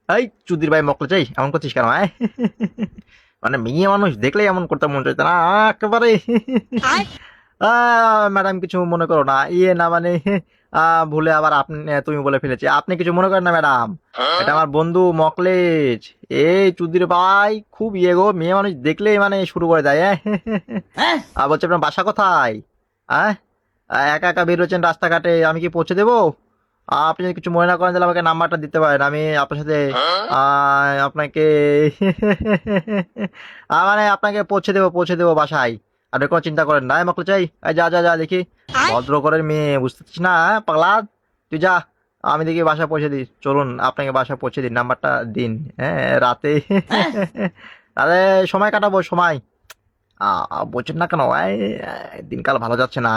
এই চুদির ভাই মকলে চাই এমন করছিস কেন মানে মেয়ে মানুষ দেখলেই এমন করতে মন চাইছে না একেবারে। ম্যাডাম কিছু মনে করো না, না মানে ভুলে আবার আপনি তুমি বলে ফেলেছি, আপনি কিছু মনে করেন না ম্যাডাম, এটা আমার বন্ধু মকলেশ। এই চুদির ভাই খুব গো, মেয়ে মানুষ দেখলেই মানে শুরু করে দেয়। আর বলছে আপনার বাসা কোথায়? হ্যাঁ, একা একা বেরোচ্ছেন রাস্তাঘাটে, আমি কি পৌঁছে দেবো? আপনি যদি কিছু মনে না করেন তাহলে আমাকে নাম্বারটা দিতে পারেন, আমি আপনার সাথে আপনাকে মানে আপনাকে পৌঁছে দেবো বাসায়। আপনি কোনো চিন্তা করেন না, মকলে চাই। যা যা যা দেখি, ভদ্র করে মেয়ে বুঝতে পারছিস না পাগলা, তুই যা, আমি দেখি বাসা পৌঁছে দিই। চলুন আপনাকে বাসা পৌঁছে দিন, নাম্বারটা দিন। হ্যাঁ রাতে রাতে সময় কাটাবো সময়। বলছেন না কেন? দিনকাল ভালো যাচ্ছে না।